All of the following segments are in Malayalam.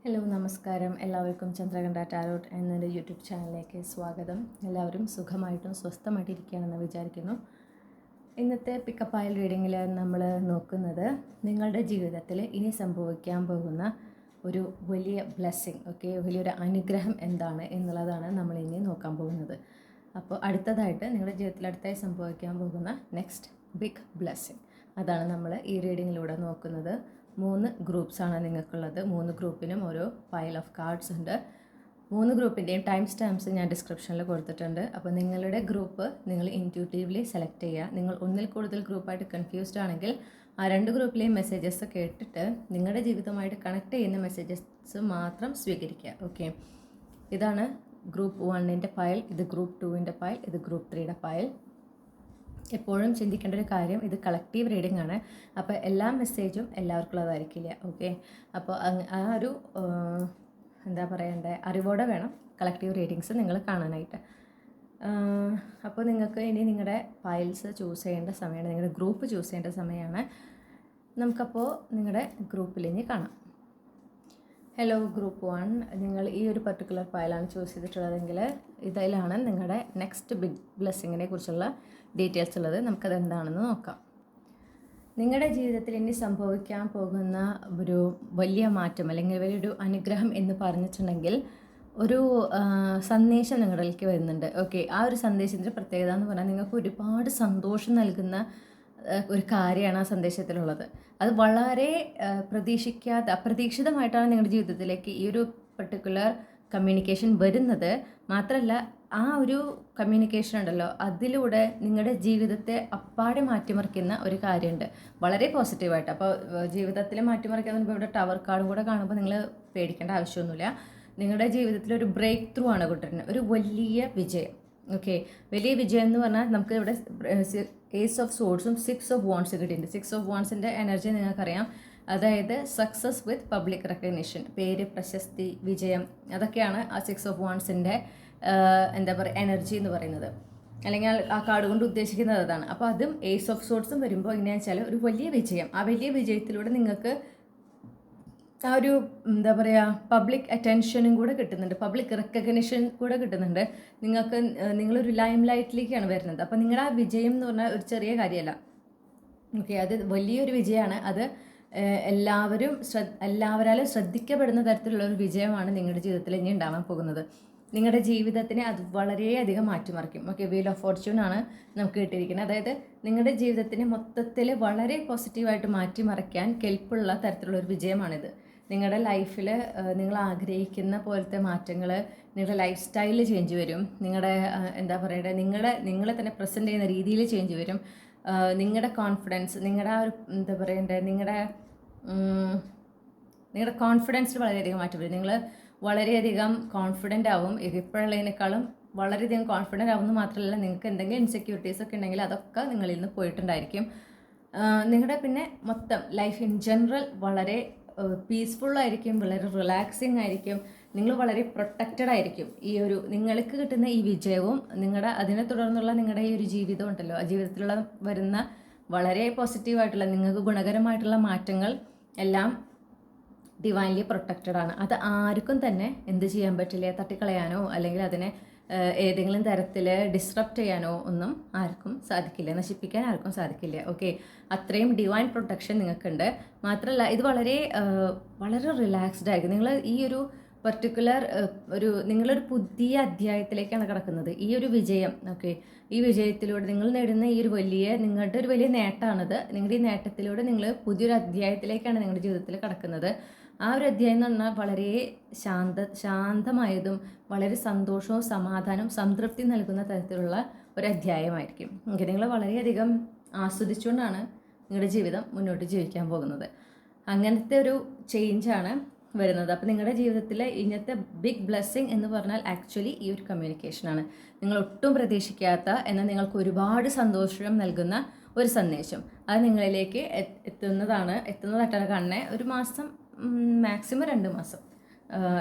ഹലോ നമസ്കാരം. എല്ലാവർക്കും ചന്ദ്രകണ്ഠ ടാരോട്ട് എന്നൊരു യൂട്യൂബ് ചാനലിലേക്ക് സ്വാഗതം. എല്ലാവരും സുഖമായിട്ടും സ്വസ്ഥമായിട്ടും ഇരിക്കുകയാണെന്ന് വിചാരിക്കുന്നു. ഇന്നത്തെ പിക്കപ്പ് ആയിൽ റീഡിങ്ങിൽ നമ്മൾ നോക്കുന്നത് നിങ്ങളുടെ ജീവിതത്തിൽ ഇനി സംഭവിക്കാൻ പോകുന്ന ഒരു വലിയ ബ്ലെസ്സിങ്, വലിയൊരു അനുഗ്രഹം എന്താണ് എന്നുള്ളതാണ് നമ്മൾ ഇനി നോക്കാൻ പോകുന്നത്. അപ്പോൾ അടുത്തതായിട്ട് നിങ്ങളുടെ ജീവിതത്തിൽ അടുത്തായി സംഭവിക്കാൻ പോകുന്ന നെക്സ്റ്റ് ബിഗ് ബ്ലെസ്സിങ്, അതാണ് നമ്മൾ ഈ റീഡിങ്ങിലൂടെ നോക്കുന്നത്. 3 ഗ്രൂപ്പ്സാണ് നിങ്ങൾക്കുള്ളത്. 3 ഗ്രൂപ്പിനും ഓരോ പൈൽ ഓഫ് കാർഡ്സ് ഉണ്ട്. 3 ഗ്രൂപ്പിൻ്റെയും ടൈം സ്റ്റാമ്പ്സ് ഞാൻ ഡിസ്ക്രിപ്ഷനിൽ കൊടുത്തിട്ടുണ്ട്. അപ്പോൾ നിങ്ങളുടെ ഗ്രൂപ്പ് നിങ്ങൾ ഇൻറ്റ്യൂട്ടീവ്ലി സെലക്ട് ചെയ്യുക. നിങ്ങൾ ഒന്നിൽ കൂടുതൽ ഗ്രൂപ്പായിട്ട് കൺഫ്യൂസ്ഡ് ആണെങ്കിൽ ആ 2 ഗ്രൂപ്പിലെയും മെസ്സേജസ് കേട്ടിട്ട് നിങ്ങളുടെ ജീവിതമായിട്ട് കണക്ട് ചെയ്യുന്ന മെസ്സേജസ് മാത്രം സ്വീകരിക്കുക. ഇതാണ് ഗ്രൂപ്പ് 1ൻ്റെ ഫയൽ, ഇത് ഗ്രൂപ്പ് 2ൻ്റെ ഫയൽ, ഇത് ഗ്രൂപ്പ് 3യുടെ ഫയൽ. എപ്പോഴും ചിന്തിക്കേണ്ട ഒരു കാര്യം, ഇത് കളക്റ്റീവ് റീഡിംഗ് ആണ്. അപ്പോൾ എല്ലാ മെസ്സേജും എല്ലാവർക്കും ഉള്ളതായിരിക്കില്ല. അപ്പോൾ ആ ഒരു എന്താ പറയണ്ടേ, അറിവോടെ വേണം കളക്റ്റീവ് റീഡിങ്സ് നിങ്ങൾ കാണാനായിട്ട്. അപ്പോൾ നിങ്ങൾക്ക് ഇനി നിങ്ങളുടെ ഫയൽസ് ചൂസ് ചെയ്യേണ്ട സമയമാണ്, നിങ്ങളുടെ ഗ്രൂപ്പ് ചൂസ് ചെയ്യേണ്ട സമയമാണ്. നമുക്കപ്പോൾ നിങ്ങളുടെ ഗ്രൂപ്പിൽ ഇനി കാണാം. ഹലോ ഗ്രൂപ്പ് 1, നിങ്ങൾ ഈ ഒരു പർട്ടിക്കുലർ ഫയലാണ് ചൂസ് ചെയ്തിട്ടുള്ളതെങ്കിൽ ഇതിലാണ് നിങ്ങളുടെ നെക്സ്റ്റ് ബിഗ് ബ്ലെസ്സിങ്ങിനെ കുറിച്ചുള്ള ഡീറ്റെയിൽസ് ഉള്ളത്. നമുക്കത് എന്താണെന്ന് നോക്കാം. നിങ്ങളുടെ ജീവിതത്തിൽ ഇനി സംഭവിക്കാൻ പോകുന്ന ഒരു വലിയ മാറ്റം അല്ലെങ്കിൽ വലിയൊരു അനുഗ്രഹം എന്ന് പറഞ്ഞിട്ടുണ്ടെങ്കിൽ ഒരു സന്ദേശം നിങ്ങളിലേക്ക് വരുന്നുണ്ട്. ആ ഒരു സന്ദേശത്തിൻ്റെ പ്രത്യേകത എന്ന് പറഞ്ഞാൽ നിങ്ങൾക്ക് ഒരുപാട് സന്തോഷം നൽകുന്ന ഒരു കാര്യമാണ് ആ സന്ദേശത്തിലുള്ളത്. അത് വളരെ അപ്രതീക്ഷിതമായിട്ടാണ് നിങ്ങളുടെ ജീവിതത്തിലേക്ക് ഈ ഒരു പർട്ടിക്കുലർ കമ്മ്യൂണിക്കേഷൻ വരുന്നത്. മാത്രമല്ല, ആ ഒരു കമ്മ്യൂണിക്കേഷൻ ഉണ്ടല്ലോ, അതിലൂടെ നിങ്ങളുടെ ജീവിതത്തെ അപ്പാടെ മാറ്റിമറിക്കുന്ന ഒരു കാര്യമുണ്ട്, വളരെ പോസിറ്റീവായിട്ട്. അപ്പോൾ ജീവിതത്തിൽ മാറ്റിമറിക്കാൻ ഇവിടെ ടവർ കാർഡും കൂടെ കാണുമ്പോൾ നിങ്ങൾ പേടിക്കേണ്ട ആവശ്യമൊന്നുമില്ല. നിങ്ങളുടെ ജീവിതത്തിൽ ഒരു ബ്രേക്ക് ത്രൂ ആണ് കിട്ടുന്നത്, ഒരു വലിയ വിജയം. വലിയ വിജയം എന്ന് പറഞ്ഞാൽ നമുക്ക് ഇവിടെ ഏസ് ഓഫ് സോഡ്സും 6 ഓഫ് വാണ്ട്സ് കിട്ടിയിട്ടുണ്ട്. 6 ഓഫ് വാണ്ട്സിൻ്റെ എനർജി നിങ്ങൾക്കറിയാം, അതായത് സക്സസ് വിത്ത് പബ്ലിക് റെക്കഗ്നിഷൻ, പേര്, പ്രശസ്തി, വിജയം, അതൊക്കെയാണ് ആ 6 ഓഫ് വാണ്ട്സിൻ്റെ എന്താ പറയുക എനർജി എന്ന് പറയുന്നത്, അല്ലെങ്കിൽ ആ കാർഡ് കൊണ്ട് ഉദ്ദേശിക്കുന്നത് അതാണ്. അപ്പോൾ അതും ഏസ് ഓഫ് സോഡ്സും വരുമ്പോൾ എങ്ങനെയാണെന്ന് വെച്ചാൽ ഒരു വലിയ വിജയം. ആ വലിയ വിജയത്തിലൂടെ നിങ്ങൾക്ക് ആ ഒരു എന്താ പറയുക പബ്ലിക് അറ്റൻഷനും കൂടെ കിട്ടുന്നുണ്ട്, പബ്ലിക് റെക്കഗ്നിഷൻ കൂടെ കിട്ടുന്നുണ്ട്. നിങ്ങളൊരു ലൈം ലൈറ്റിലേക്കാണ് വരുന്നത്. അപ്പോൾ നിങ്ങളുടെ ആ വിജയം എന്ന് പറഞ്ഞാൽ ഒരു ചെറിയ കാര്യമല്ല. അത് വലിയൊരു വിജയമാണ്. അത് എല്ലാവരാലും ശ്രദ്ധിക്കപ്പെടുന്ന തരത്തിലുള്ള ഒരു വിജയമാണ് നിങ്ങളുടെ ജീവിതത്തിൽ ഇനി ഉണ്ടാവാൻ പോകുന്നത്. നിങ്ങളുടെ ജീവിതത്തിനെ അത് വളരെയധികം മാറ്റിമറിക്കും. വീൽ ഓഫ് ഫോർച്യൂൺ ആണ് നമുക്ക് കിട്ടിയിരിക്കുന്നത്. അതായത് നിങ്ങളുടെ ജീവിതത്തിനെ മൊത്തത്തിൽ വളരെ പോസിറ്റീവായിട്ട് മാറ്റിമറിക്കാൻ കെൽപ്പുള്ള തരത്തിലുള്ള ഒരു വിജയമാണിത്. നിങ്ങളുടെ ലൈഫിൽ നിങ്ങൾ ആഗ്രഹിക്കുന്ന പോലത്തെ മാറ്റങ്ങൾ, നിങ്ങളുടെ ലൈഫ് സ്റ്റൈലിൽ ചേഞ്ച് വരും. നിങ്ങളുടെ എന്താ പറയണ്ടേ, നിങ്ങളെ തന്നെ പ്രസൻറ്റ് ചെയ്യുന്ന രീതിയിൽ ചേഞ്ച് വരും. നിങ്ങളുടെ കോൺഫിഡൻസ്, നിങ്ങളുടെ ആ ഒരു എന്താ പറയണ്ടേ, നിങ്ങളുടെ കോൺഫിഡൻസിൽ വളരെയധികം മാറ്റം വരും. നിങ്ങൾ വളരെയധികം കോൺഫിഡൻ്റ് ആവും. ഇപ്പോഴുള്ളതിനേക്കാളും വളരെയധികം കോൺഫിഡൻ്റ് ആവുമെന്ന് മാത്രമല്ല, നിങ്ങൾക്ക് എന്തെങ്കിലും ഇൻസെക്യൂരിറ്റീസ് ഒക്കെ ഉണ്ടെങ്കിൽ അതൊക്കെ നിങ്ങളിൽ നിന്ന് പോയിട്ടുണ്ടായിരിക്കും. നിങ്ങളുടെ പിന്നെ മൊത്തം ലൈഫ് ഇൻ ജനറൽ വളരെ പീസ്ഫുള്ളായിരിക്കും, വളരെ റിലാക്സിങ് ആയിരിക്കും. നിങ്ങൾ വളരെ പ്രൊട്ടക്റ്റഡ് ആയിരിക്കും. ഈ ഒരു നിങ്ങൾക്ക് കിട്ടുന്ന ഈ വിജയവും അതിനെ തുടർന്നുള്ള നിങ്ങളുടെ ഈ ഒരു ജീവിതം ഉണ്ടല്ലോ, ആ ജീവിതത്തിലുള്ള വരുന്ന വളരെ പോസിറ്റീവായിട്ടുള്ള നിങ്ങൾക്ക് ഗുണകരമായിട്ടുള്ള മാറ്റങ്ങൾ എല്ലാം ഡിവൈൻലി പ്രൊട്ടക്റ്റഡ് ആണ്. അത് ആർക്കും തന്നെ എന്ത് ചെയ്യാൻ പറ്റില്ല, തട്ടിക്കളയാനോ അല്ലെങ്കിൽ അതിനെ ഏതെങ്കിലും തരത്തിൽ ഡിസ്റപ്റ്റ് ചെയ്യാനോ ഒന്നും ആർക്കും സാധിക്കില്ല, നശിപ്പിക്കാൻ ആർക്കും സാധിക്കില്ല. അത്രയും ഡിവൈൻ പ്രൊട്ടക്ഷൻ നിങ്ങൾക്കുണ്ട്. മാത്രമല്ല, ഇത് വളരെ റിലാക്സ്ഡ് ആയിരിക്കും. നിങ്ങൾ ഈ ഒരു പർട്ടിക്കുലർ നിങ്ങളൊരു പുതിയ അധ്യായത്തിലേക്കാണ് കിടക്കുന്നത്. ഈ ഒരു വിജയം ഈ വിജയത്തിലൂടെ നിങ്ങൾ നേടുന്ന ഈ ഒരു നിങ്ങളുടെ ഒരു വലിയ നേട്ടമാണിത്. നിങ്ങളുടെ ഈ നേട്ടത്തിലൂടെ നിങ്ങൾ പുതിയൊരു അധ്യായത്തിലേക്കാണ് നിങ്ങളുടെ ജീവിതത്തിൽ കിടക്കുന്നത്. ആ ഒരു അധ്യായം എന്ന് പറഞ്ഞാൽ വളരെ ശാന്തമായതും വളരെ സന്തോഷവും സമാധാനവും സംതൃപ്തി നൽകുന്ന തരത്തിലുള്ള ഒരു അധ്യായമായിരിക്കും. നിങ്ങൾ വളരെയധികം ആസ്വദിച്ചുകൊണ്ടാണ് നിങ്ങളുടെ ജീവിതം മുന്നോട്ട് ജീവിക്കാൻ പോകുന്നത്. അങ്ങനത്തെ ഒരു ചേഞ്ചാണ് വരുന്നത്. അപ്പോൾ നിങ്ങളുടെ ജീവിതത്തിലെ ഇന്നത്തെ ബിഗ് ബ്ലെസ്സിങ് എന്ന് പറഞ്ഞാൽ ആക്ച്വലി ഈ ഒരു കമ്മ്യൂണിക്കേഷനാണ്. നിങ്ങൾ ഒട്ടും പ്രതീക്ഷിക്കാത്ത എന്നാൽ നിങ്ങൾക്ക് ഒരുപാട് സന്തോഷം നൽകുന്ന ഒരു സന്ദേശം. അത് നിങ്ങളിലേക്ക് എത്തുന്നതായിട്ടാണ് കാണുന്നത്. ഒരു മാസം, മാക്സിമം 2 മാസം,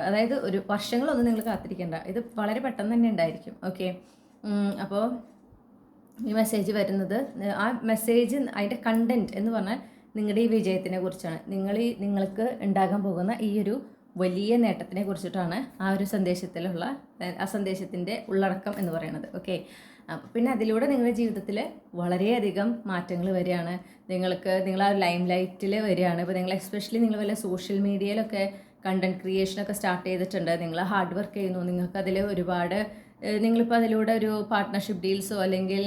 അതായത് ഒരു വർഷങ്ങളൊന്നും നിങ്ങൾ കാത്തിരിക്കേണ്ട. ഇത് വളരെ പെട്ടെന്ന് തന്നെ ഉണ്ടായിരിക്കും. അപ്പോൾ ഈ മെസ്സേജ് വരുന്നത്, ആ മെസ്സേജ് അതിൻ്റെ കണ്ടൻറ്റ് എന്ന് പറഞ്ഞാൽ നിങ്ങളുടെ ഈ വിജയത്തിനെ കുറിച്ചാണ്. നിങ്ങൾക്ക് ഉണ്ടാകാൻ പോകുന്ന ഈ ഒരു വലിയ നേട്ടത്തിനെ കുറിച്ചിട്ടാണ് ആ ഒരു സന്ദേശത്തിലുള്ള ആ സന്ദേശത്തിൻ്റെ ഉള്ളടക്കം എന്ന് പറയുന്നത്. ഓക്കെ, അപ്പോൾ പിന്നെ അതിലൂടെ നിങ്ങളുടെ ജീവിതത്തിൽ വളരെയധികം മാറ്റങ്ങൾ വരികയാണ്. നിങ്ങൾ ആ ലൈം ലൈറ്റിൽ വരികയാണ്. ഇപ്പോൾ നിങ്ങൾ എസ്പെഷ്യലി നിങ്ങൾ വല്ല സോഷ്യൽ മീഡിയയിലൊക്കെ കണ്ടൻറ് ക്രിയേഷനൊക്കെ സ്റ്റാർട്ട് ചെയ്തിട്ടുണ്ട്, നിങ്ങൾ ഹാർഡ് വർക്ക് ചെയ്യുന്നു, നിങ്ങൾക്ക് അതിൽ ഒരുപാട് നിങ്ങളിപ്പോൾ അതിലൂടെ ഒരു പാർട്ട്ണർഷിപ്പ് ഡീൽസോ അല്ലെങ്കിൽ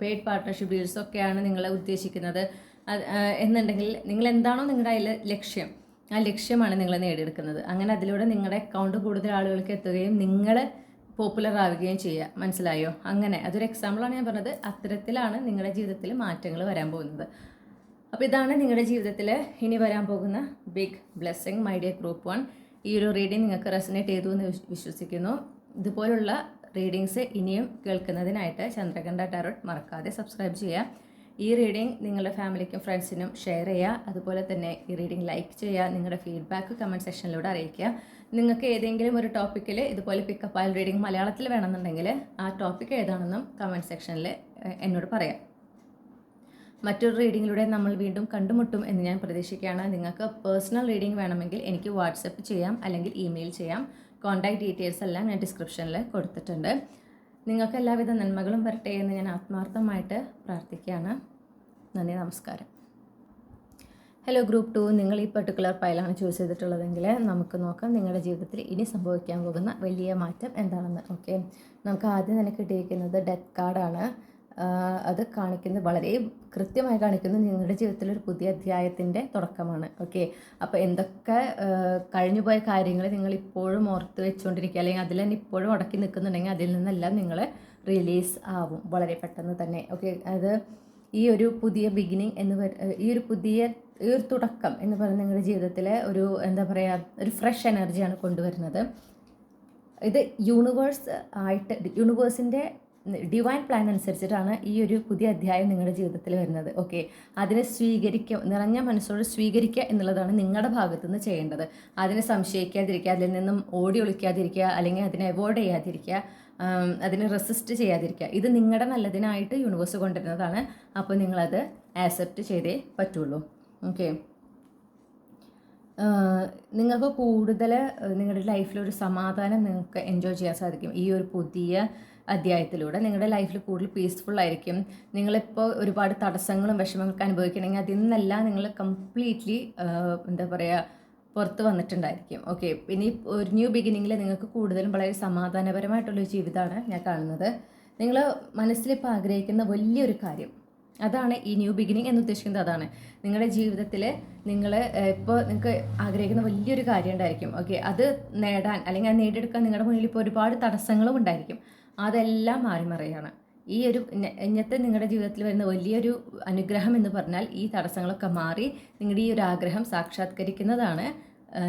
പെയ്ഡ് പാർട്ട്ണർഷിപ്പ് ഡീൽസോ ഒക്കെയാണ് നിങ്ങൾ ഉദ്ദേശിക്കുന്നത് എന്നുണ്ടെങ്കിൽ നിങ്ങൾ എന്താണോ നിങ്ങളുടെ അതിൽ ലക്ഷ്യം, ആ ലക്ഷ്യമാണ് നിങ്ങൾ നേടിയെടുക്കുന്നത്. അങ്ങനെ അതിലൂടെ നിങ്ങളുടെ അക്കൗണ്ട് കൂടുതൽ ആളുകൾക്ക് എത്തുകയും നിങ്ങൾ പോപ്പുലർ ആവുകയും ചെയ്യുക. മനസ്സിലായോ? അങ്ങനെ അതൊരു എക്സാമ്പിളാണ് ഞാൻ പറഞ്ഞത്. അത്തരത്തിലാണ് നിങ്ങളുടെ ജീവിതത്തിൽ മാറ്റങ്ങൾ വരാൻ പോകുന്നത്. അപ്പോൾ ഇതാണ് നിങ്ങളുടെ ജീവിതത്തിൽ ഇനി വരാൻ പോകുന്ന big blessing. My dear group 1, ഈ ഒരു റീഡിങ് നിങ്ങൾക്ക് റെസനേറ്റ് ചെയ്തു എന്ന് വിശ്വസിക്കുന്നു. ഇതുപോലുള്ള റീഡിങ്സ് ഇനിയും കേൾക്കുന്നതിനായിട്ട് ചന്ദ്രകണ്ഠ ടാരോട്ട് മറക്കാതെ സബ്സ്ക്രൈബ് ചെയ്യുക. ഈ റീഡിംഗ് നിങ്ങളുടെ ഫാമിലിക്കും ഫ്രണ്ട്സിനും ഷെയർ ചെയ്യുക. അതുപോലെ തന്നെ ഈ റീഡിംഗ് ലൈക്ക് ചെയ്യുക. നിങ്ങളുടെ ഫീഡ്ബാക്ക് കമൻറ്റ് സെക്ഷനിലൂടെ അറിയിക്കുക. നിങ്ങൾക്ക് ഏതെങ്കിലും ഒരു ടോപ്പിക്കിൽ ഇതുപോലെ പിക്കപ്പ് ആയ റീഡിംഗ് മലയാളത്തിൽ വേണമെന്നുണ്ടെങ്കിൽ ആ ടോപ്പിക്ക് ഏതാണെന്നും കമൻറ്റ് സെക്ഷനിൽ എന്നോട് പറയാം. മറ്റൊരു റീഡിങ്ങിലൂടെ നമ്മൾ വീണ്ടും കണ്ടുമുട്ടും എന്ന് ഞാൻ പ്രതീക്ഷിക്കുകയാണ്. നിങ്ങൾക്ക് പേഴ്സണൽ റീഡിംഗ് വേണമെങ്കിൽ എനിക്ക് വാട്സപ്പ് ചെയ്യാം, അല്ലെങ്കിൽ ഇമെയിൽ ചെയ്യാം. കോൺടാക്ട് ഡീറ്റെയിൽസ് എല്ലാം ഞാൻ ഡിസ്ക്രിപ്ഷനിൽ കൊടുത്തിട്ടുണ്ട്. നിങ്ങൾക്ക് എല്ലാവിധ നന്മകളും വരട്ടെ എന്ന് ഞാൻ ആത്മാർത്ഥമായിട്ട് പ്രാർത്ഥിക്കുകയാണ്. നന്ദി, നമസ്കാരം. ഹലോ ഗ്രൂപ്പ് 2, നിങ്ങൾ ഈ പെർട്ടിക്കുലർ ഫയലാണ് ചൂസ് ചെയ്തിട്ടുള്ളതെങ്കിൽ നമുക്ക് നോക്കാം നിങ്ങളുടെ ജീവിതത്തിൽ ഇനി സംഭവിക്കാൻ പോകുന്ന വലിയ മാറ്റം എന്താണെന്ന്. ഓക്കെ, നമുക്ക് ആദ്യം തന്നെ കിട്ടിയിരിക്കുന്നത് ഡെത്ത് കാർഡാണ്. അത് കാണിക്കുന്നത് വളരെ കൃത്യമായി കാണിക്കുന്നത് നിങ്ങളുടെ ജീവിതത്തിൽ ഒരു പുതിയ അധ്യായത്തിൻ്റെ തുടക്കമാണ്. ഓക്കെ, അപ്പോൾ എന്തൊക്കെ കഴിഞ്ഞുപോയ കാര്യങ്ങൾ നിങ്ങൾ ഇപ്പോഴും ഓർത്ത് വെച്ചുകൊണ്ടിരിക്കുക, അല്ലെങ്കിൽ അതിൽ തന്നെ ഇപ്പോഴും ഉടക്കി നിൽക്കുന്നുണ്ടെങ്കിൽ അതിൽ നിന്നെല്ലാം നിങ്ങൾ റിലീസ് ആവും വളരെ പെട്ടെന്ന് തന്നെ. ഓക്കെ, അത് ഈ ഒരു പുതിയ ബിഗിനിങ് ഈ ഒരു തുടക്കം എന്ന് പറയുന്നത് നിങ്ങളുടെ ജീവിതത്തിലെ ഒരു എന്താ പറയുക, ഒരു ഫ്രഷ് എനർജിയാണ് കൊണ്ടുവരുന്നത്. ഇത് യൂണിവേഴ്സിൻ്റെ ഡിവൈൻ പ്ലാൻ അനുസരിച്ചിട്ടാണ് ഈ ഒരു പുതിയ അധ്യായം നിങ്ങളുടെ ജീവിതത്തിൽ വരുന്നത്. ഓക്കെ, അതിനെ നിറഞ്ഞ മനസ്സോട് സ്വീകരിക്കുക എന്നുള്ളതാണ് നിങ്ങളുടെ ഭാഗത്തു നിന്ന് ചെയ്യേണ്ടത്. അതിനെ സംശയിക്കാതിരിക്കുക, അതിൽ നിന്നും ഓടി ഒളിക്കാതിരിക്കുക, അല്ലെങ്കിൽ അതിനെ അവോയ്ഡ് ചെയ്യാതിരിക്കുക, അതിനെ റെസിസ്റ്റ് ചെയ്യാതിരിക്കുക. ഇത് നിങ്ങളുടെ നല്ലതിനായിട്ട് യൂണിവേഴ്സ് കൊണ്ടുവരുന്നതാണ്. അപ്പോൾ നിങ്ങളത് ആക്സെപ്റ്റ് ചെയ്തേ പറ്റുള്ളൂ. ഓക്കെ, നിങ്ങൾക്ക് കൂടുതൽ നിങ്ങളുടെ ലൈഫിലൊരു സമാധാനം നിങ്ങൾക്ക് എൻജോയ് ചെയ്യാൻ സാധിക്കും. ഈ ഒരു പുതിയ അധ്യായത്തിലൂടെ നിങ്ങളുടെ ലൈഫിൽ കൂടുതൽ പീസ്ഫുൾ ആയിരിക്കും. നിങ്ങളിപ്പോൾ ഒരുപാട് തടസ്സങ്ങളും വിഷമങ്ങളൊക്കെ അനുഭവിക്കണമെങ്കിൽ അതിൽ നിന്നെല്ലാം നിങ്ങൾ കംപ്ലീറ്റ്ലി എന്താ പറയുക പുറത്ത് വന്നിട്ടുണ്ടായിരിക്കും. ഓക്കെ, ഇനി ഒരു ന്യൂ ബിഗിനിങ്ങിൽ നിങ്ങൾക്ക് കൂടുതലും വളരെ സമാധാനപരമായിട്ടുള്ളൊരു ജീവിതമാണ് ഞാൻ കാണുന്നത്. നിങ്ങൾ മനസ്സിലിപ്പോൾ ആഗ്രഹിക്കുന്ന വലിയൊരു കാര്യം, അതാണ് ഈ ന്യൂ ബിഗിനിങ് എന്ന് ഉദ്ദേശിക്കുന്നത്. അതാണ് നിങ്ങളുടെ ജീവിതത്തിൽ ഇപ്പോൾ നിങ്ങൾക്ക് ആഗ്രഹിക്കുന്ന വലിയൊരു കാര്യം ഉണ്ടായിരിക്കും. ഓക്കെ, അത് നേടാൻ അല്ലെങ്കിൽ അത് നേടിയെടുക്കാൻ നിങ്ങളുടെ മുന്നിൽ ഇപ്പോൾ ഒരുപാട് തടസ്സങ്ങളും ഉണ്ടായിരിക്കും. അതെല്ലാം മാറിമറിയാണ്. ഈ ഒരു ഇന്നത്തെ നിങ്ങളുടെ ജീവിതത്തിൽ വരുന്ന വലിയൊരു അനുഗ്രഹം എന്ന് പറഞ്ഞാൽ ഈ തടസ്സങ്ങളൊക്കെ മാറി നിങ്ങളുടെ ഈ ഒരു ആഗ്രഹം സാക്ഷാത്കരിക്കുന്നതാണ്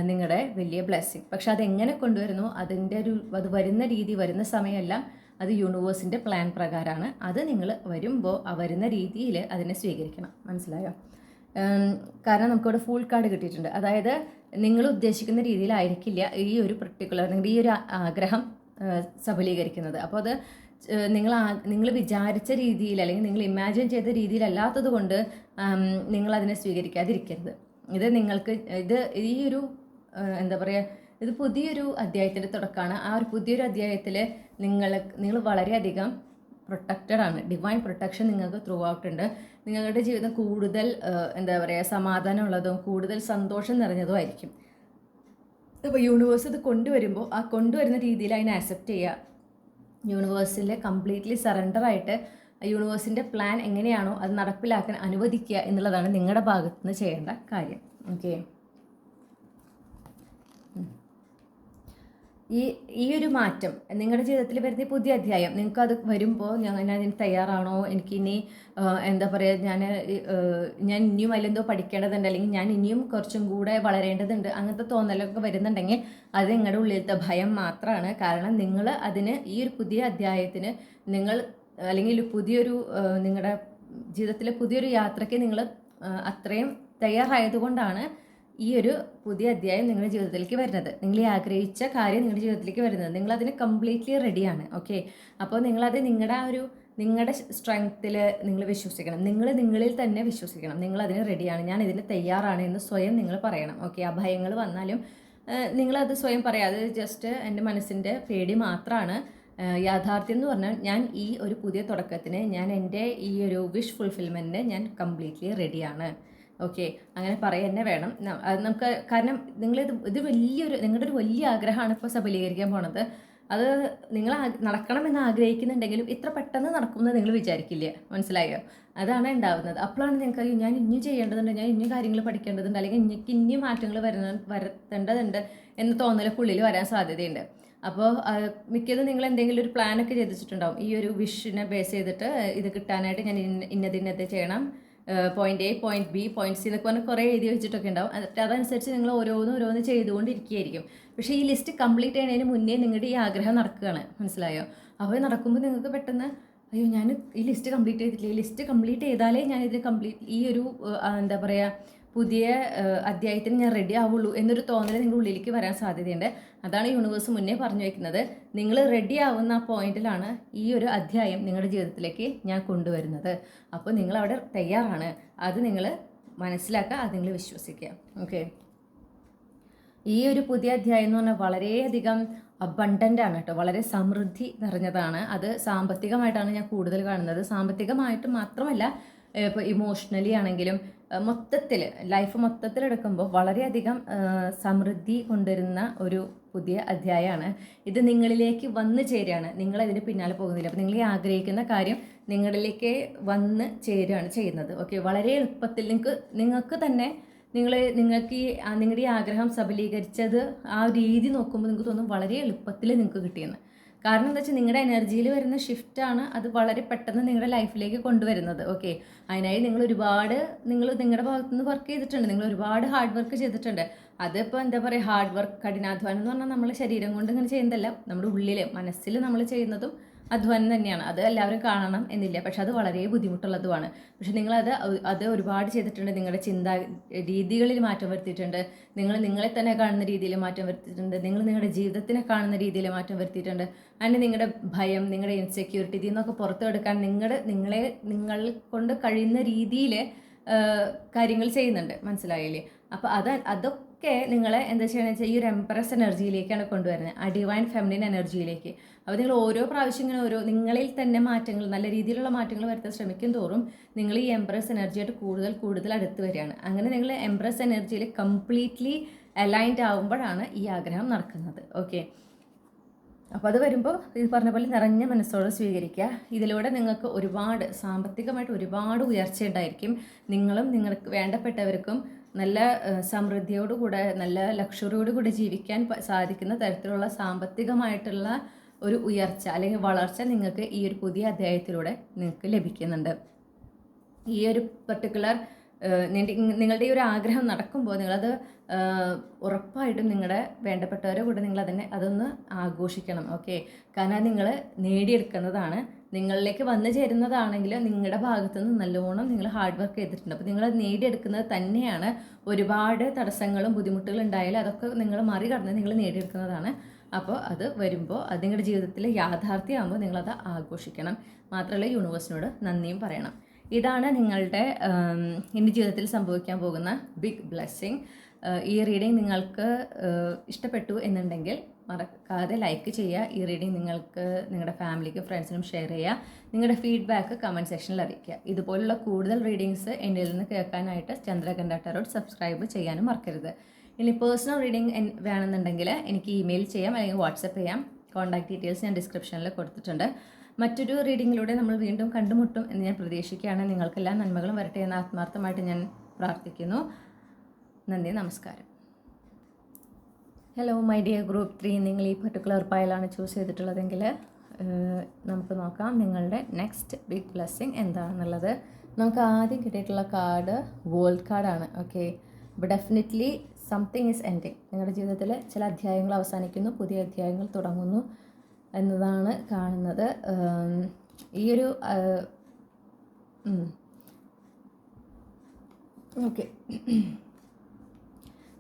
നിങ്ങളുടെ വലിയ ബ്ലെസ്സിങ്. പക്ഷെ അതെങ്ങനെ കൊണ്ടുവരുന്നു, അത് വരുന്ന രീതി, വരുന്ന സമയമെല്ലാം അത് യൂണിവേഴ്സിൻ്റെ പ്ലാൻ പ്രകാരമാണ്. അത് നിങ്ങൾ വരുമ്പോൾ ആ വരുന്ന രീതിയിൽ അതിനെ സ്വീകരിക്കണം. മനസ്സിലായോ? കാരണം നമുക്കിവിടെ ഫുൾ കാർഡ് കിട്ടിയിട്ടുണ്ട്. അതായത് നിങ്ങൾ ഉദ്ദേശിക്കുന്ന രീതിയിലായിരിക്കില്ല ഈ ഒരു പർട്ടിക്കുലർ നിങ്ങളുടെ ഈ ഒരു ആഗ്രഹം സഫലീകരിക്കുന്നത്. അപ്പോൾ അത് നിങ്ങൾ വിചാരിച്ച രീതിയിൽ അല്ലെങ്കിൽ നിങ്ങൾ ഇമാജിൻ ചെയ്ത രീതിയിലല്ലാത്തത് കൊണ്ട് നിങ്ങളതിനെ സ്വീകരിക്കാതിരിക്കരുത്. ഈ ഒരു എന്താ പറയുക, ഇത് പുതിയൊരു അധ്യായത്തിൻ്റെ തുടക്കമാണ്. ആ ഒരു പുതിയൊരു അധ്യായത്തിൽ നിങ്ങൾ വളരെയധികം പ്രൊട്ടക്റ്റഡ് ആണ്. ഡിവൈൻ പ്രൊട്ടക്ഷൻ നിങ്ങൾക്ക് ത്രൂ ഔട്ട് ഉണ്ട്. നിങ്ങളുടെ ജീവിതം കൂടുതൽ എന്താ പറയുക സമാധാനമുള്ളതും കൂടുതൽ സന്തോഷം നിറഞ്ഞതും ആയിരിക്കും. ഇപ്പോൾ യൂണിവേഴ്സ് ഇത് കൊണ്ടുവരുമ്പോൾ ആ കൊണ്ടുവരുന്ന രീതിയിൽ അതിനെ ആക്സെപ്റ്റ് ചെയ്യുക. യൂണിവേഴ്സിൽ കംപ്ലീറ്റ്ലി സറണ്ടറായിട്ട് യൂണിവേഴ്സിൻ്റെ പ്ലാൻ എങ്ങനെയാണോ അത് നടപ്പിലാക്കാൻ അനുവദിക്കുക എന്നുള്ളതാണ് നിങ്ങളുടെ ഭാഗത്തുനിന്ന് ചെയ്യേണ്ട കാര്യം. ഓക്കെ, ഈ ഒരു മാറ്റം നിങ്ങളുടെ ജീവിതത്തിൽ വരുന്ന പുതിയ അധ്യായം നിങ്ങൾക്കത് വരുമ്പോൾ ഞാൻ അതിന് തയ്യാറാണോ, എനിക്കിനി എന്താ പറയുക, ഞാൻ ഇനിയും അതിലെന്തോ പഠിക്കേണ്ടതുണ്ട്, അല്ലെങ്കിൽ ഞാൻ ഇനിയും കുറച്ചും കൂടെ വളരേണ്ടതുണ്ട്, അങ്ങനത്തെ തോന്നലൊക്കെ വരുന്നുണ്ടെങ്കിൽ അത് നിങ്ങളുടെ ഉള്ളിലത്തെ ഭയം മാത്രമാണ്. കാരണം നിങ്ങൾ അതിന് ഈ ഒരു പുതിയ അധ്യായത്തിന് അല്ലെങ്കിൽ പുതിയൊരു നിങ്ങളുടെ ജീവിതത്തിലെ പുതിയൊരു യാത്രയ്ക്ക് നിങ്ങൾ അത്രയും തയ്യാറായതുകൊണ്ടാണ് ഈ ഒരു പുതിയ അധ്യായം നിങ്ങളുടെ ജീവിതത്തിലേക്ക് വരുന്നത്. നിങ്ങൾ ഈ ആഗ്രഹിച്ച കാര്യം നിങ്ങളുടെ ജീവിതത്തിലേക്ക് വരുന്നത്. നിങ്ങളതിന് കംപ്ലീറ്റ്ലി റെഡിയാണ്. ഓക്കെ, അപ്പോൾ നിങ്ങളത് നിങ്ങളുടെ സ്ട്രെങ്ത്തിൽ നിങ്ങൾ വിശ്വസിക്കണം. നിങ്ങളിൽ തന്നെ വിശ്വസിക്കണം. നിങ്ങളതിന് റെഡിയാണ്, ഞാൻ ഇതിന് തയ്യാറാണ് എന്ന് സ്വയം നിങ്ങൾ പറയണം. ഓക്കെ, ആ ഭയങ്ങൾ വന്നാലും നിങ്ങളത് സ്വയം പറയാം, അത് ജസ്റ്റ് എൻ്റെ മനസ്സിൻ്റെ പേടി മാത്രമാണ്. യാഥാർത്ഥ്യം എന്ന് പറഞ്ഞാൽ ഞാൻ ഈ ഒരു പുതിയ തുടക്കത്തിന് ഞാൻ എൻ്റെ ഈ ഒരു വിഷ് ഫുൾഫിൽമെൻറ്റിന് ഞാൻ കംപ്ലീറ്റ്ലി റെഡിയാണ്. ഓക്കെ, അങ്ങനെ പറയുക തന്നെ വേണം. അത് നമുക്ക്, കാരണം ഇത് വലിയൊരു, നിങ്ങളുടെ ഒരു വലിയ ആഗ്രഹമാണ് ഇപ്പോൾ സബലീകരിക്കാൻ പോണത്. അത് നിങ്ങൾ നടക്കണമെന്ന് ആഗ്രഹിക്കുന്നുണ്ടെങ്കിലും ഇത്ര പെട്ടെന്ന് നടക്കുമെന്ന് നിങ്ങൾ വിചാരിക്കില്ല, മനസ്സിലായോ? അതാണ് ഉണ്ടാവുന്നത്. അപ്പോഴാണ് നിങ്ങൾക്ക് ഞാൻ ഇനിയും ചെയ്യേണ്ടതുണ്ട്, ഞാൻ ഇനിയും കാര്യങ്ങൾ പഠിക്കേണ്ടതുണ്ട്, അല്ലെങ്കിൽ എനിക്ക് ഇനിയും മാറ്റങ്ങൾ വരുത്തേണ്ടതുണ്ട് എന്ന് തോന്നലൊക്കെ ഉള്ളിൽ വരാൻ സാധ്യതയുണ്ട്. അപ്പോൾ മിക്കതും നിങ്ങൾ എന്തെങ്കിലും ഒരു പ്ലാനൊക്കെ ചെയ്തിട്ടുണ്ടാവും. ഈ ഒരു വിഷിനെ ബേസ് ചെയ്തിട്ട് ഇത് കിട്ടാനായിട്ട് ഞാൻ ഇന്നത് ചെയ്യണം, point A, point B, point C എന്നൊക്കെ പറഞ്ഞാൽ കുറേ എഴുതി വെച്ചിട്ടൊക്കെ ഉണ്ടാവും. അതനുസരിച്ച് നിങ്ങൾ ഓരോന്ന് ചെയ്തുകൊണ്ടിരിക്കുകയായിരിക്കും. പക്ഷേ ഈ ലിസ്റ്റ് കംപ്ലീറ്റ് ചെയ്യുന്നതിന് മുന്നേ നിങ്ങളുടെ ഈ ആഗ്രഹം നടക്കുകയാണ്, മനസ്സിലായോ? അപ്പോൾ നടക്കുമ്പോൾ നിങ്ങൾക്ക് പെട്ടെന്ന് അയ്യോ ഞാൻ ഈ ലിസ്റ്റ് കംപ്ലീറ്റ് ചെയ്തിട്ടില്ല, ഈ ലിസ്റ്റ് കംപ്ലീറ്റ് ചെയ്താലേ ഞാനിത് ഈ ഒരു എന്താ പറയുക പുതിയ അധ്യായത്തിന് ഞാൻ റെഡി ആവുള്ളൂ എന്നൊരു തോന്നൽ നിങ്ങളുടെ ഉള്ളിലേക്ക് വരാൻ സാധ്യതയുണ്ട്. അതാണ് യൂണിവേഴ്സ് മുന്നേ പറഞ്ഞു വയ്ക്കുന്നത്. നിങ്ങൾ റെഡി ആവുന്ന ആ പോയിന്റിലാണ് ഈ ഒരു അധ്യായം നിങ്ങളുടെ ജീവിതത്തിലേക്ക് ഞാൻ കൊണ്ടുവരുന്നത്. അപ്പോൾ നിങ്ങളവിടെ തയ്യാറാണ്, അത് നിങ്ങൾ മനസ്സിലാക്കുക, അത് നിങ്ങൾ വിശ്വസിക്കുക. ഓക്കെ, ഈ ഒരു പുതിയ അധ്യായം എന്ന് പറഞ്ഞാൽ വളരെയധികം അബണ്ടൻ്റ് ആണ് കേട്ടോ, വളരെ സമൃദ്ധി നിറഞ്ഞതാണ്. അത് സാമ്പത്തികമായിട്ടാണ് ഞാൻ കൂടുതൽ കാണുന്നത്. സാമ്പത്തികമായിട്ട് മാത്രമല്ല, ഇപ്പോൾ ഇമോഷണലി ആണെങ്കിലും മൊത്തത്തിൽ ലൈഫ് മൊത്തത്തിലെടുക്കുമ്പോൾ വളരെയധികം സമൃദ്ധി കൊണ്ടുവരുന്ന ഒരു പുതിയ അധ്യായമാണ് ഇത്. നിങ്ങളിലേക്ക് വന്നു ചേരുകയാണ്, നിങ്ങളതിന് പിന്നാലെ പോകുന്നില്ല. അപ്പോൾ നിങ്ങൾ ആഗ്രഹിക്കുന്ന കാര്യം നിങ്ങളിലേക്ക് വന്ന് ചേരുകയാണ് ചെയ്യുന്നത്. ഓക്കെ, വളരെ എളുപ്പത്തിൽ നിങ്ങൾക്ക് തന്നെ നിങ്ങൾക്ക് നിങ്ങളുടെ ഈ ആഗ്രഹം സബലീകരിച്ചത് ആ രീതി നോക്കുമ്പോൾ നിങ്ങൾക്ക് തോന്നും വളരെ എളുപ്പത്തിൽ നിങ്ങൾക്ക് കിട്ടിയെന്ന്. കാരണം എന്താ വെച്ചാൽ നിങ്ങളുടെ എനർജിയിൽ വരുന്ന ഷിഫ്റ്റാണ് അത് വളരെ പെട്ടെന്ന് നിങ്ങളുടെ ലൈഫിലേക്ക് കൊണ്ടുവരുന്നത്. ഓക്കെ, അതിനായി നിങ്ങൾ നിങ്ങളുടെ ഭാഗത്തുനിന്ന് വർക്ക് ചെയ്തിട്ടുണ്ട്, നിങ്ങൾ ഒരുപാട് ഹാർഡ് വർക്ക് ചെയ്തിട്ടുണ്ട്. അതിപ്പോൾ എന്താ പറയുക, ഹാർഡ് വർക്ക്, കഠിനാധ്വാനം എന്ന് പറഞ്ഞാൽ നമ്മൾ ശരീരം കൊണ്ട് ഇങ്ങനെ ചെയ്യുന്നതല്ല, നമ്മുടെ ഉള്ളിൽ മനസ്സിൽ നമ്മൾ ചെയ്യുന്നതും അധ്വാനം തന്നെയാണ്. അത് എല്ലാവരും കാണണം എന്നില്ല, പക്ഷെ അത് വളരെ ബുദ്ധിമുട്ടുള്ളതുമാണ്. പക്ഷെ അത് ഒരുപാട് ചെയ്തിട്ടുണ്ട്. നിങ്ങളുടെ ചിന്താ രീതികളിൽ മാറ്റം വരുത്തിയിട്ടുണ്ട്, നിങ്ങളെ തന്നെ കാണുന്ന രീതിയിൽ മാറ്റം വരുത്തിയിട്ടുണ്ട്, നിങ്ങളുടെ ജീവിതത്തിനെ കാണുന്ന രീതിയിൽ മാറ്റം വരുത്തിയിട്ടുണ്ട്. അതിന് നിങ്ങളുടെ ഭയം, നിങ്ങളുടെ ഇൻസെക്യൂരിറ്റി ഇതിൽ നിന്നൊക്കെ പുറത്തു എടുക്കാൻ നിങ്ങൾ കൊണ്ട് കഴിയുന്ന രീതിയിൽ കാര്യങ്ങൾ ചെയ്യുന്നുണ്ട്, മനസ്സിലായില്ലേ? അപ്പോൾ അതൊക്കെ നിങ്ങളെ എന്താ ചെയ്യണമെന്ന് വെച്ചാൽ ഈ ഒരു എംപ്രസ് എനർജിയിലേക്കാണ് കൊണ്ടുവരുന്നത്, ആ ഡിവൈൻ ഫെമിനിൻ എനർജിയിലേക്ക്. അപ്പോൾ നിങ്ങൾ ഓരോ പ്രാവശ്യം ഇങ്ങനെ നിങ്ങളിൽ തന്നെ മാറ്റങ്ങൾ, നല്ല രീതിയിലുള്ള മാറ്റങ്ങൾ വരുത്താൻ ശ്രമിക്കും തോറും നിങ്ങൾ ഈ എംപ്രസ് എനർജിയായിട്ട് കൂടുതൽ അടുത്ത് വരികയാണ്. അങ്ങനെ നിങ്ങൾ എംപ്രസ് എനർജിയിൽ കംപ്ലീറ്റ്ലി അലൈൻഡ് ആകുമ്പോഴാണ് ഈ ആഗ്രഹം നടക്കുന്നത്. ഓക്കെ, അപ്പോൾ അത് വരുമ്പോൾ ഇത് പറഞ്ഞ പോലെ നിറഞ്ഞ മനസ്സോടെ സ്വീകരിക്കുക. ഇതിലൂടെ നിങ്ങൾക്ക് സാമ്പത്തികമായിട്ട് ഒരുപാട് ഉയർച്ച ഉണ്ടായിരിക്കും. നിങ്ങളും നിങ്ങൾക്ക് വേണ്ടപ്പെട്ടവർക്കും നല്ല സമൃദ്ധിയോടുകൂടെ, നല്ല ലക്ഷറിയോടുകൂടെ ജീവിക്കാൻ സാധിക്കുന്ന തരത്തിലുള്ള സാമ്പത്തികമായിട്ടുള്ള ഒരു ഉയർച്ച അല്ലെങ്കിൽ വളർച്ച നിങ്ങൾക്ക് ഈ ഒരു പുതിയ അധ്യായത്തിലൂടെ നിങ്ങൾക്ക് ലഭിക്കുന്നുണ്ട്. ഈ ഒരു പർട്ടിക്കുലർ നിങ്ങളുടെ ഈ ഒരു ആഗ്രഹം നടക്കുമ്പോൾ നിങ്ങളത് ഉറപ്പായിട്ടും നിങ്ങളുടെ വേണ്ടപ്പെട്ടവരെ കൂടെ നിങ്ങൾ അതൊന്ന് ആഘോഷിക്കണം. ഓക്കെ, കാരണം നിങ്ങൾ നേടിയെടുക്കുന്നതാണ്, നിങ്ങളിലേക്ക് വന്നു ചേരുന്നതാണെങ്കിൽ നിങ്ങളുടെ ഭാഗത്തുനിന്ന് നല്ലോണം നിങ്ങൾ ഹാർഡ് വർക്ക് ചെയ്തിട്ടുണ്ട്. അപ്പോൾ നിങ്ങൾ നേടിയെടുക്കുന്നത് തന്നെയാണ്. ഒരുപാട് തടസ്സങ്ങളും ബുദ്ധിമുട്ടുകളും ഉണ്ടായാലും അതൊക്കെ നിങ്ങൾ മറികടന്ന് നിങ്ങൾ നേടിയെടുക്കുന്നതാണ്. അപ്പോൾ അത് വരുമ്പോൾ അത് നിങ്ങളുടെ ജീവിതത്തിൽ യാഥാർത്ഥ്യമാകുമ്പോൾ നിങ്ങളത് ആഘോഷിക്കണം. മാത്രമല്ല യൂണിവേഴ്സിനോട് നന്ദിയും പറയണം. ഇതാണ് നിങ്ങളുടെ എൻ്റെ ജീവിതത്തിൽ സംഭവിക്കാൻ പോകുന്ന ബിഗ് ബ്ലെസ്സിങ്. ഈ റീഡിങ് നിങ്ങൾക്ക് ഇഷ്ടപ്പെട്ടു എന്നുണ്ടെങ്കിൽ മറക്കാതെ ലൈക്ക് ചെയ്യുക. ഈ റീഡിങ് നിങ്ങൾക്ക് നിങ്ങളുടെ ഫാമിലിക്ക്, ഫ്രണ്ട്സിനും ഷെയർ ചെയ്യുക. നിങ്ങളുടെ ഫീഡ്ബാക്ക് കമൻറ്റ് സെക്ഷനിൽ അറിയിക്കുക. ഇതുപോലുള്ള കൂടുതൽ റീഡിങ്സ് എന്നിൽ നിന്ന് കേൾക്കാനായിട്ട് ചന്ദ്രകണ്ഠ ടാരോട്ട് സബ്സ്ക്രൈബ് ചെയ്യാനും മറക്കരുത്. ഇനി പേഴ്സണൽ റീഡിങ് വേണമെന്നുണ്ടെങ്കിൽ എനിക്ക് ഇമെയിൽ ചെയ്യാം, അല്ലെങ്കിൽ വാട്സപ്പ് ചെയ്യാം. കോൺടാക്ട് ഡീറ്റെയിൽസ് ഞാൻ ഡിസ്ക്രിപ്ഷനിൽ കൊടുത്തിട്ടുണ്ട്. മറ്റൊരു റീഡിങ്ങിലൂടെ നമ്മൾ വീണ്ടും കണ്ടുമുട്ടും എന്ന് ഞാൻ പ്രതീക്ഷിക്കുകയാണ്. നിങ്ങൾക്കെല്ലാം നന്മകളും വരട്ടെ എന്ന് ആത്മാർത്ഥമായിട്ട് ഞാൻ പ്രാർത്ഥിക്കുന്നു. നന്ദി, നമസ്കാരം. ഹലോ മൈ ഡിയർ ഗ്രൂപ്പ് 3, നിങ്ങൾ ഈ പർട്ടിക്കുലർ പൈലാണ് ചൂസ് ചെയ്തിട്ടുള്ളതെങ്കിൽ നമുക്ക് നോക്കാം നിങ്ങളുടെ നെക്സ്റ്റ് ബിഗ് ബ്ലെസ്സിങ് എന്താണെന്നുള്ളത്. നമുക്ക് ആദ്യം കിട്ടിയിട്ടുള്ള കാർഡ് വേൾഡ് കാർഡാണ്. ഓക്കെ, അപ്പോൾ ഡെഫിനറ്റ്ലി സംതിങ് ഈസ് എൻഡിങ്. നിങ്ങളുടെ ജീവിതത്തിൽ ചില അധ്യായങ്ങൾ അവസാനിക്കുന്നു, പുതിയ അധ്യായങ്ങൾ തുടങ്ങുന്നു എന്നതാണ് കാണുന്നത്. ഈ ഒരു ഓക്കെ,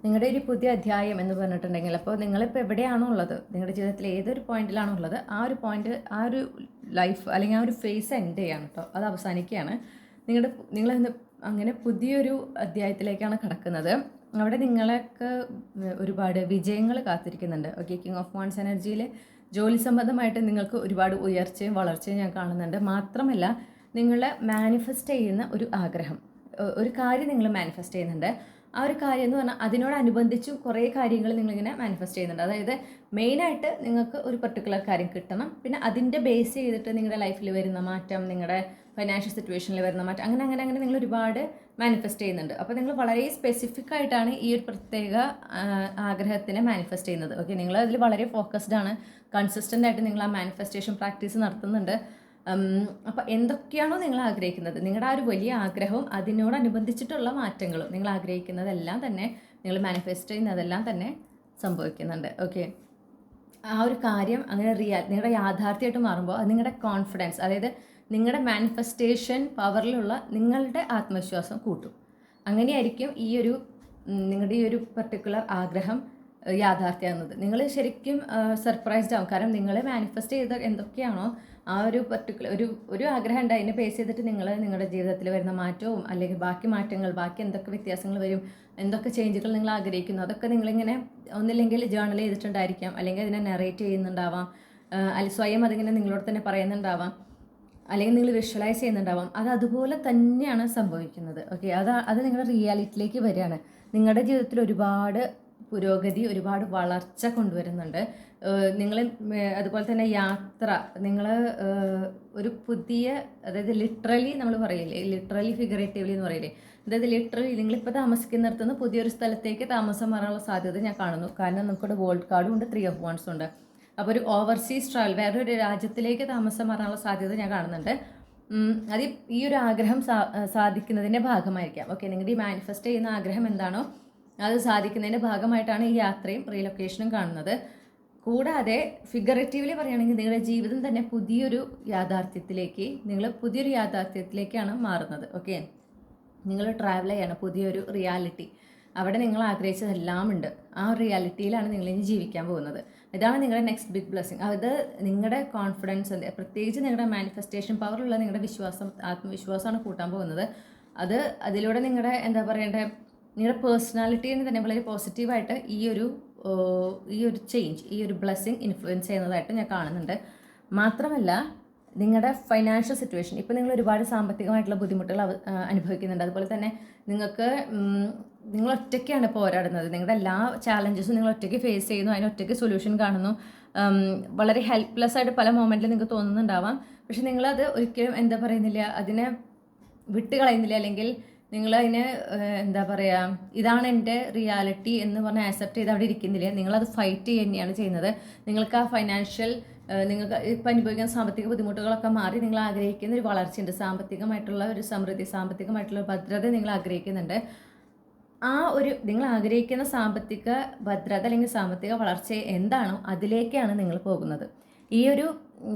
നിങ്ങളുടെ ഒരു പുതിയ അധ്യായം എന്ന് പറഞ്ഞിട്ടുണ്ടെങ്കിൽ അപ്പോൾ നിങ്ങളിപ്പോൾ എവിടെയാണോ ഉള്ളത്, നിങ്ങളുടെ ജീവിതത്തിൽ ഏതൊരു പോയിന്റിലാണോ ഉള്ളത്, ആ ഒരു പോയിന്റ്, ആ ഒരു ലൈഫ് അല്ലെങ്കിൽ ആ ഒരു ഫേസ് എൻഡ് ചെയ്യാണ് കേട്ടോ, അത് അവസാനിക്കുകയാണ്. നിങ്ങൾ അങ്ങനെ പുതിയൊരു അധ്യായത്തിലേക്കാണ് കടക്കുന്നത്. അവിടെ നിങ്ങളൊക്കെ ഒരുപാട് വിജയങ്ങൾ കാത്തിരിക്കുന്നുണ്ട്. ഓക്കെ, കിങ് ഓഫ് വാൺസ് എനർജിയിൽ ജോലി സംബന്ധമായിട്ട് നിങ്ങൾക്ക് ഒരുപാട് ഉയർച്ചയും വളർച്ചയും ഞാൻ കാണുന്നുണ്ട്. മാത്രമല്ല, നിങ്ങൾ മാനിഫെസ്റ്റ് ചെയ്യുന്ന ഒരു ആഗ്രഹം, ഒരു കാര്യം നിങ്ങൾ മാനിഫെസ്റ്റ് ചെയ്യുന്നുണ്ട്. ആ ഒരു കാര്യം എന്ന് പറഞ്ഞാൽ അതിനോടനുബന്ധിച്ച് കുറേ കാര്യങ്ങൾ നിങ്ങളിങ്ങനെ മാനിഫെസ്റ്റ് ചെയ്യുന്നുണ്ട്. അതായത് മെയിനായിട്ട് നിങ്ങൾക്ക് ഒരു പെർട്ടിക്കുലർ കാര്യം കിട്ടണം, പിന്നെ അതിൻ്റെ ബേസ് ചെയ്തിട്ട് നിങ്ങളുടെ ലൈഫിൽ വരുന്ന മാറ്റം, നിങ്ങളുടെ ഫൈനാൻഷ്യൽ സിറ്റുവേഷനിൽ വരുന്ന മാറ്റം, അങ്ങനെ അങ്ങനെ അങ്ങനെ നിങ്ങൾ ഒരുപാട് മാനിഫെസ്റ്റ് ചെയ്യുന്നുണ്ട്. അപ്പോൾ നിങ്ങൾ വളരെ സ്പെസിഫിക് ആയിട്ടാണ് ഈ ഒരു പ്രത്യേക ആഗ്രഹത്തിനെ മാനിഫെസ്റ്റ് ചെയ്യുന്നത്. ഓക്കെ, നിങ്ങൾ അതിൽ വളരെ ഫോക്കസ്ഡ് ആണ്, കൺസിസ്റ്റൻ്റ് ആയിട്ട് നിങ്ങൾ ആ മാനിഫെസ്റ്റേഷൻ പ്രാക്ടീസ് നടത്തുന്നുണ്ട്. അപ്പോൾ എന്തൊക്കെയാണോ നിങ്ങൾ ആഗ്രഹിക്കുന്നത്, നിങ്ങളുടെ ആ ഒരു വലിയ ആഗ്രഹവും അതിനോടനുബന്ധിച്ചിട്ടുള്ള മാറ്റങ്ങളും നിങ്ങൾ ആഗ്രഹിക്കുന്നതെല്ലാം തന്നെ, നിങ്ങൾ മാനിഫെസ്റ്റ് ചെയ്യുന്നതെല്ലാം തന്നെ സംഭവിക്കുന്നുണ്ട്. ഓക്കെ, ആ ഒരു കാര്യം അങ്ങനെ നിങ്ങളുടെ യാഥാർത്ഥ്യമായിട്ട് മാറുമ്പോൾ അത് നിങ്ങളുടെ കോൺഫിഡൻസ്, അതായത് നിങ്ങളുടെ മാനിഫെസ്റ്റേഷൻ പവറിലുള്ള നിങ്ങളുടെ ആത്മവിശ്വാസം കൂട്ടും. അങ്ങനെയായിരിക്കും നിങ്ങളുടെ ഈ ഒരു പർട്ടിക്കുലർ ആഗ്രഹം യാഥാർത്ഥ്യമാകുന്നത്. നിങ്ങൾ ശരിക്കും സർപ്രൈസ്ഡ് ആവും. കാരണം നിങ്ങൾ മാനിഫെസ്റ്റ് ചെയ്ത എന്തൊക്കെയാണോ ആ ഒരു ഒരു ആഗ്രഹം ഉണ്ട്, അതിനെ ബേസ് ചെയ്തിട്ട് നിങ്ങൾ നിങ്ങളുടെ ജീവിതത്തിൽ വരുന്ന മാറ്റവും അല്ലെങ്കിൽ ബാക്കി മാറ്റങ്ങൾ, ബാക്കി എന്തൊക്കെ വ്യത്യാസങ്ങൾ വരും, എന്തൊക്കെ ചേഞ്ചുകൾ നിങ്ങൾ ആഗ്രഹിക്കുന്നു, അതൊക്കെ നിങ്ങളിങ്ങനെ ഒന്നില്ലെങ്കിൽ ജേർണൽ ചെയ്തിട്ടുണ്ടായിരിക്കാം, അല്ലെങ്കിൽ അതിനെ നറേറ്റ് ചെയ്യുന്നുണ്ടാവാം, അല്ലെങ്കിൽ സ്വയം അതിങ്ങനെ നിങ്ങളോട് തന്നെ പറയുന്നുണ്ടാവാം, അല്ലെങ്കിൽ നിങ്ങൾ വിഷ്വലൈസ് ചെയ്യുന്നുണ്ടാവാം. അത് അതുപോലെ തന്നെയാണ് സംഭവിക്കുന്നത്. ഓക്കെ, അത് നിങ്ങളുടെ റിയാലിറ്റിയിലേക്ക് വരികയാണ്. നിങ്ങളുടെ ജീവിതത്തിൽ ഒരുപാട് പുരോഗതി, ഒരുപാട് വളർച്ച കൊണ്ടുവരുന്നുണ്ട്. നിങ്ങൾ അതുപോലെ തന്നെ യാത്ര, നിങ്ങൾ ഒരു പുതിയ, അതായത് ലിറ്ററലി നമ്മൾ പറയില്ലേ, ലിറ്ററലി ഫിഗറേറ്റീവ്ലി എന്ന് പറയില്ലേ, അതായത് ലിറ്ററലി നിങ്ങളിപ്പോൾ താമസിക്കുന്നിടത്ത് നിന്ന് പുതിയൊരു സ്ഥലത്തേക്ക് താമസം മാറാനുള്ള സാധ്യത ഞാൻ കാണുന്നു. കാരണം നമുക്കിവിടെ വേൾഡ് കാർഡും ഉണ്ട്, 3 of Wands ഉണ്ട്. അപ്പോൾ ഒരു ഓവർസീസ് ട്രാവൽ, വേറൊരു രാജ്യത്തിലേക്ക് താമസം മാറാനുള്ള സാധ്യത ഞാൻ കാണുന്നുണ്ട്. അത് ഈ ഒരു ആഗ്രഹം സാധിക്കുന്നതിൻ്റെ ഭാഗമായിരിക്കാം. ഓക്കെ, നിങ്ങളുടെ ഈ മാനിഫെസ്റ്റ് ചെയ്യുന്ന ആഗ്രഹം എന്താണോ അത് സാധിക്കുന്നതിൻ്റെ ഭാഗമായിട്ടാണ് ഈ യാത്രയും റീലൊക്കേഷനും കാണുന്നത്. കൂടാതെ ഫിഗറേറ്റീവ്ലി പറയുകയാണെങ്കിൽ നിങ്ങളുടെ ജീവിതം തന്നെ പുതിയൊരു യാഥാർത്ഥ്യത്തിലേക്കാണ് മാറുന്നത്. ഓക്കെ, നിങ്ങൾ ട്രാവൽ ചെയ്യണം പുതിയൊരു റിയാലിറ്റി. അവിടെ നിങ്ങൾ ആഗ്രഹിച്ചതെല്ലാം ഉണ്ട്. ആ റിയാലിറ്റിയിലാണ് നിങ്ങളിനി ജീവിക്കാൻ പോകുന്നത്. ഇതാണ് നിങ്ങളുടെ നെക്സ്റ്റ് ബിഗ് ബ്ലെസ്സിങ്. അത് നിങ്ങളുടെ കോൺഫിഡൻസ്, പ്രത്യേകിച്ച് നിങ്ങളുടെ മാനിഫെസ്റ്റേഷൻ പവറുള്ള നിങ്ങളുടെ ആത്മവിശ്വാസമാണ് കൂട്ടാൻ പോകുന്നത്. അതിലൂടെ നിങ്ങളുടെ നിങ്ങളുടെ പേഴ്സണാലിറ്റീനെ തന്നെ വളരെ പോസിറ്റീവായിട്ട് ഈ ഒരു ചേഞ്ച്, ഈ ഒരു ബ്ലെസ്സിങ് ഇൻഫ്ലുവൻസ് ചെയ്യുന്നതായിട്ട് ഞാൻ കാണുന്നുണ്ട്. മാത്രമല്ല, നിങ്ങളുടെ ഫൈനാൻഷ്യൽ സിറ്റുവേഷൻ, ഇപ്പോൾ നിങ്ങൾ ഒരുപാട് സാമ്പത്തികമായിട്ടുള്ള ബുദ്ധിമുട്ടുകൾ അനുഭവിക്കുന്നുണ്ട്. അതുപോലെ തന്നെ നിങ്ങൾ ഒറ്റയ്ക്കാണ് പോരാടുന്നത്. നിങ്ങളുടെ എല്ലാ ചാലഞ്ചസും നിങ്ങൾ ഒറ്റയ്ക്ക് ഫേസ് ചെയ്യുന്നു, അതിനൊറ്റയ്ക്ക് സൊല്യൂഷൻ കാണുന്നു. വളരെ ഹെൽപ്ലെസ് ആയിട്ട് പല മൊമെൻറ്റിൽ നിങ്ങൾക്ക് തോന്നുന്നുണ്ടാവാം. പക്ഷെ നിങ്ങളത് ഒരിക്കലും അതിനെ വിട്ടുകളയുന്നില്ല, അല്ലെങ്കിൽ നിങ്ങളതിനെ ഇതാണ് എൻ്റെ റിയാലിറ്റി എന്ന് പറഞ്ഞ് ആക്സെപ്റ്റ് ചെയ്ത് അവിടെ ഇരിക്കുന്നില്ല. നിങ്ങളത് ഫൈറ്റ് ചെയ്യുക തന്നെയാണ് ചെയ്യുന്നത്. നിങ്ങൾക്ക് ആ ഫൈനാൻഷ്യൽ, നിങ്ങൾക്ക് ഇപ്പം അനുഭവിക്കുന്ന സാമ്പത്തിക ബുദ്ധിമുട്ടുകളൊക്കെ മാറി നിങ്ങൾ ആഗ്രഹിക്കുന്ന ഒരു വളർച്ചയുണ്ട്, സാമ്പത്തികമായിട്ടുള്ള ഒരു സമൃദ്ധി, സാമ്പത്തികമായിട്ടുള്ള ഭദ്രത നിങ്ങൾ ആഗ്രഹിക്കുന്നുണ്ട്. നിങ്ങൾ ആഗ്രഹിക്കുന്ന സാമ്പത്തിക ഭദ്രത അല്ലെങ്കിൽ സാമ്പത്തിക വളർച്ച എന്താണോ അതിലേക്കാണ് നിങ്ങൾ പോകുന്നത്.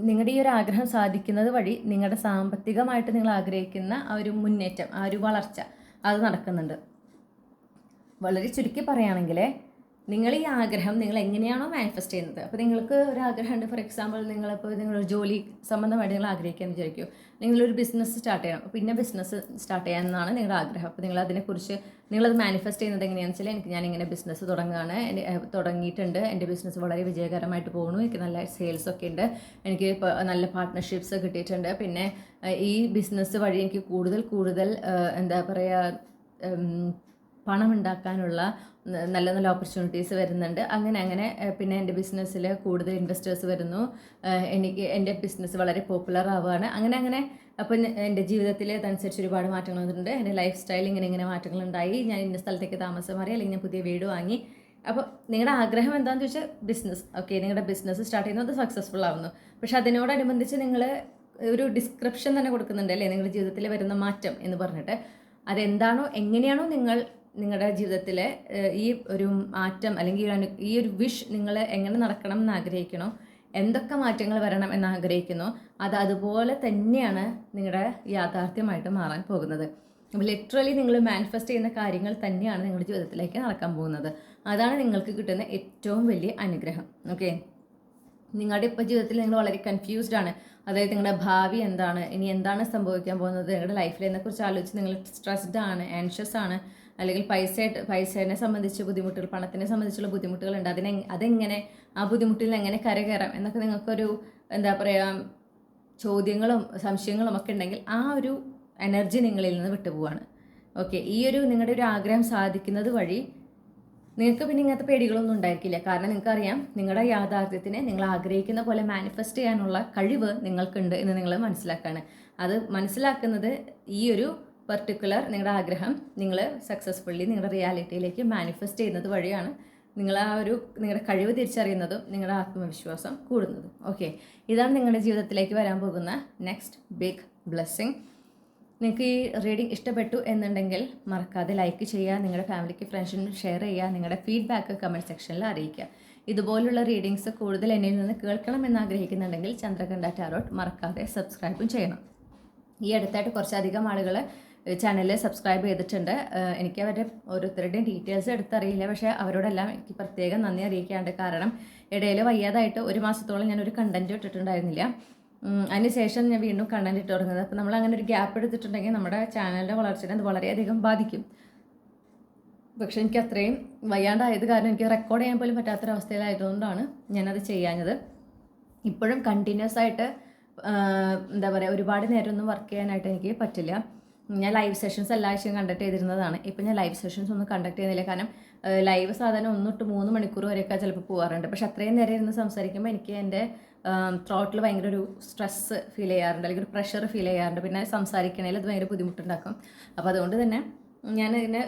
നിങ്ങളുടെ ഈ ഒരു ആഗ്രഹം സാധിക്കുന്നത് വഴി നിങ്ങളുടെ സാമ്പത്തികമായിട്ട് നിങ്ങൾ ആഗ്രഹിക്കുന്ന ആ ഒരു മുന്നേറ്റം, ആ ഒരു വളർച്ച അത് നടക്കുന്നുണ്ട്. വളരെ ചുരുക്കി പറയുകയാണെങ്കിൽ, നിങ്ങൾ ഈ ആഗ്രഹം നിങ്ങൾ എങ്ങനെയാണോ മാനിഫെസ്റ്റ് ചെയ്യുന്നത്, അപ്പോൾ നിങ്ങൾക്ക് ഒരു ആഗ്രഹമുണ്ട്. ഫോർ എക്സാമ്പിൾ, നിങ്ങളൊരു ജോലി സംബന്ധമായിട്ട് നിങ്ങൾ ആഗ്രഹിക്കാമെന്ന് വിചാരിക്കും. നിങ്ങളൊരു ബിസിനസ് സ്റ്റാർട്ട് ചെയ്യണം. അപ്പോൾ പിന്നെ ബിസിനസ് സ്റ്റാർട്ട് ചെയ്യാമെന്നാണ് നിങ്ങളുടെ ആഗ്രഹം. അപ്പോൾ നിങ്ങളത് മാനിഫെസ്റ്റ് ചെയ്യുന്നത് എങ്ങനെയാണെന്ന് വെച്ചാൽ, ഞാനിങ്ങനെ ബിസിനസ് തുടങ്ങിയിട്ടുണ്ട്, എൻ്റെ ബിസിനസ് വളരെ വിജയകരമായിട്ട് പോകുന്നു, എനിക്ക് നല്ല സെയിൽസൊക്കെ ഉണ്ട്, എനിക്ക് നല്ല പാർട്ട്ണർഷിപ്സ് കിട്ടിയിട്ടുണ്ട്, പിന്നെ ഈ ബിസിനസ് വഴി എനിക്ക് കൂടുതൽ പണം ഉണ്ടാക്കാനുള്ള നല്ല നല്ല ഓപ്പർച്യൂണിറ്റീസ് വരുന്നുണ്ട്. അങ്ങനെ പിന്നെ എൻ്റെ ബിസിനസ്സിൽ കൂടുതൽ ഇൻവെസ്റ്റേഴ്സ് വരുന്നു, എൻ്റെ ബിസിനസ് വളരെ പോപ്പുലർ ആവുകയാണ്. അങ്ങനെ അപ്പോൾ എൻ്റെ ജീവിതത്തിൽ അതനുസരിച്ച് ഒരുപാട് മാറ്റങ്ങൾ വന്നിട്ടുണ്ട്. എൻ്റെ ലൈഫ് സ്റ്റൈൽ ഇങ്ങനെ മാറ്റങ്ങളുണ്ടായി. ഞാൻ ഇന്ന സ്ഥലത്തേക്ക് താമസം മാറി, അല്ലെങ്കിൽ ഞാൻ പുതിയ വീട് വാങ്ങി. അപ്പോൾ നിങ്ങളുടെ ആഗ്രഹം എന്താണെന്ന് ചോദിച്ചാൽ ബിസിനസ്. ഓക്കെ, നിങ്ങളുടെ ബിസിനസ് സ്റ്റാർട്ട് ചെയ്യുന്നത് സക്സസ്ഫുൾ ആവുന്നു. പക്ഷെ അതിനോടനുബന്ധിച്ച് നിങ്ങൾ ഒരു ഡിസ്ക്രിപ്ഷൻ തന്നെ കൊടുക്കുന്നുണ്ട് അല്ലേ, നിങ്ങളുടെ ജീവിതത്തിൽ വരുന്ന മാറ്റം എന്ന് പറഞ്ഞിട്ട്. അതെന്താണോ, എങ്ങനെയാണോ നിങ്ങളുടെ ജീവിതത്തിലെ ഈ ഒരു മാറ്റം അല്ലെങ്കിൽ ഈ ഒരു വിഷ് നിങ്ങൾ എങ്ങനെ നടക്കണം എന്ന് ആഗ്രഹിക്കണോ, എന്തൊക്കെ മാറ്റങ്ങൾ വരണം എന്ന് ആഗ്രഹിക്കുന്നോ, അതുപോലെ തന്നെയാണ് നിങ്ങളുടെ യാഥാർത്ഥ്യമായിട്ട് മാറാൻ പോകുന്നത്. ലിറ്ററലി നിങ്ങൾ മാനിഫെസ്റ്റ് ചെയ്യുന്ന കാര്യങ്ങൾ തന്നെയാണ് നിങ്ങളുടെ ജീവിതത്തിലേക്ക് നടക്കാൻ പോകുന്നത്. അതാണ് നിങ്ങൾക്ക് കിട്ടുന്ന ഏറ്റവും വലിയ അനുഗ്രഹം. ഓക്കെ, നിങ്ങളുടെ ഇപ്പോൾ ജീവിതത്തിൽ നിങ്ങൾ വളരെ കൺഫ്യൂസ്ഡ് ആണ്. അതായത് നിങ്ങളുടെ ഭാവി എന്താണ്, ഇനി എന്താണ് സംഭവിക്കാൻ പോകുന്നത്, നിങ്ങളുടെ ലൈഫിൽ അതിനെക്കുറിച്ച് ആലോചിച്ച് നിങ്ങൾ സ്ട്രെസ്ഡ് ആണ്, ആൻഷ്യസ് ആണ്. അല്ലെങ്കിൽ പൈസേനെ സംബന്ധിച്ച് ബുദ്ധിമുട്ടുകൾ, പണത്തിനെ സംബന്ധിച്ചുള്ള ബുദ്ധിമുട്ടുകളുണ്ട്, അതെങ്ങനെ ആ ബുദ്ധിമുട്ടിൽ എങ്ങനെ കരകയറാം എന്നൊക്കെ നിങ്ങൾക്കൊരു എന്താ പറയുക ചോദ്യങ്ങളും സംശയങ്ങളും ഒക്കെ ഉണ്ടെങ്കിൽ ആ ഒരു എനർജി നിങ്ങളിൽ നിന്ന് വിട്ടുപോവാണ്. ഓക്കെ, ഈ ഒരു നിങ്ങളുടെ ഒരു ആഗ്രഹം സാധിക്കുന്നത് വഴി നിങ്ങൾക്ക് പിന്നെ ഇങ്ങനത്തെ പേടികളൊന്നും ഉണ്ടായിരിക്കില്ല. കാരണം നിങ്ങൾക്കറിയാം നിങ്ങളുടെ യാഥാർത്ഥ്യത്തിനെ നിങ്ങൾ ആഗ്രഹിക്കുന്ന പോലെ മാനിഫെസ്റ്റ് ചെയ്യാനുള്ള കഴിവ് നിങ്ങൾക്കുണ്ട് എന്ന് നിങ്ങൾ മനസ്സിലാക്കുകയാണ്. അത് മനസ്സിലാക്കുന്നത് ഈ ഒരു പർട്ടിക്കുലർ നിങ്ങളുടെ ആഗ്രഹം നിങ്ങൾ സക്സസ്ഫുള്ളി നിങ്ങളുടെ റിയാലിറ്റിയിലേക്ക് മാനിഫെസ്റ്റ് ചെയ്യുന്നത് വഴിയാണ് നിങ്ങൾ ആ ഒരു നിങ്ങളുടെ കഴിവ് തിരിച്ചറിയുന്നതും നിങ്ങളുടെ ആത്മവിശ്വാസം കൂടുന്നതും. ഓക്കെ, ഇതാണ് നിങ്ങളുടെ ജീവിതത്തിലേക്ക് വരാൻ പോകുന്ന നെക്സ്റ്റ് ബിഗ് ബ്ലെസ്സിങ്. നിങ്ങൾക്ക് ഈ റീഡിംഗ് ഇഷ്ടപ്പെട്ടു എന്നുണ്ടെങ്കിൽ മറക്കാതെ ലൈക്ക് ചെയ്യുക, നിങ്ങളുടെ ഫാമിലിക്ക് ഫ്രണ്ട്സിനും ഷെയർ ചെയ്യുക, നിങ്ങളുടെ ഫീഡ്ബാക്ക് കമൻറ്റ് സെക്ഷനിൽ അറിയിക്കുക. ഇതുപോലുള്ള റീഡിങ്സ് കൂടുതൽ എന്നിൽ നിന്ന് കേൾക്കണം എന്ന് ആഗ്രഹിക്കുന്നുണ്ടെങ്കിൽ ചന്ദ്രകണ്ഠ ടാരോട്ട് മറക്കാതെ സബ്സ്ക്രൈബും ചെയ്യണം. ഈ അടുത്തായിട്ട് കുറച്ചധികം ആളുകൾ ചാനലിൽ സബ്സ്ക്രൈബ് ചെയ്തിട്ടുണ്ട്. എനിക്ക് അവരുടെ ഓരോരുത്തരുടെയും ഡീറ്റെയിൽസ് എടുത്തറിയില്ല, പക്ഷേ അവരോടെല്ലാം എനിക്ക് പ്രത്യേകം നന്ദി അറിയിക്കാണ്ട്. കാരണം ഇടയിൽ വയ്യാതായിട്ട് ഒരു മാസത്തോളം ഞാനൊരു കണ്ടൻറ്റ് ഇട്ടിട്ടുണ്ടായിരുന്നില്ല. അതിനുശേഷം ഞാൻ വീണ്ടും കണ്ടൻറ്റ് ഇട്ട് തുടങ്ങുന്നത്. അപ്പോൾ നമ്മൾ അങ്ങനെ ഒരു ഗ്യാപ്പ് എടുത്തിട്ടുണ്ടെങ്കിൽ നമ്മുടെ ചാനലിൻ്റെ വളർച്ചയെ അത് വളരെയധികം ബാധിക്കും. പക്ഷെ എനിക്ക് അത്രയും വയ്യാണ്ടായത് കാരണം എനിക്ക് റെക്കോർഡ് ചെയ്യാൻ പോലും പറ്റാത്തൊരവസ്ഥയിലായതുകൊണ്ടാണ് ഞാനത് ചെയ്യാഞ്ഞത്. ഇപ്പോഴും കണ്ടിന്യൂസ് ആയിട്ട് എന്താ പറയുക ഒരുപാട് നേരമൊന്നും വർക്ക് ചെയ്യാനായിട്ട് എനിക്ക് പറ്റില്ല. ഞാൻ ലൈവ് സെഷൻസ് എല്ലാ ആഴ്ചയും കണ്ടക്ട് ചെയ്തിരുന്നതാണ്. ഇപ്പം ഞാൻ ലൈവ് സെഷൻസ് ഒന്നും കണ്ടക്ട് ചെയ്യുന്നില്ല. കാരണം ലൈവ് സാധാരണ 1 to 3 മണിക്കൂർ വരെയൊക്കെ ചിലപ്പോൾ പോകാറുണ്ട്. പക്ഷെ അത്രയും നേരം ഇരുന്ന് സംസാരിക്കുമ്പോൾ എനിക്ക് എൻ്റെ ത്രോട്ടിൽ ഭയങ്കര ഒരു സ്ട്രെസ്സ് ഫീൽ ചെയ്യാറുണ്ട്, അല്ലെങ്കിൽ ഒരു പ്രഷർ ഫീൽ ചെയ്യാറുണ്ട്. പിന്നെ സംസാരിക്കണേൽ അത് ഭയങ്കര ബുദ്ധിമുട്ടുണ്ടാക്കും. അപ്പോൾ അതുകൊണ്ട് തന്നെ ഞാൻ ഇതിനെ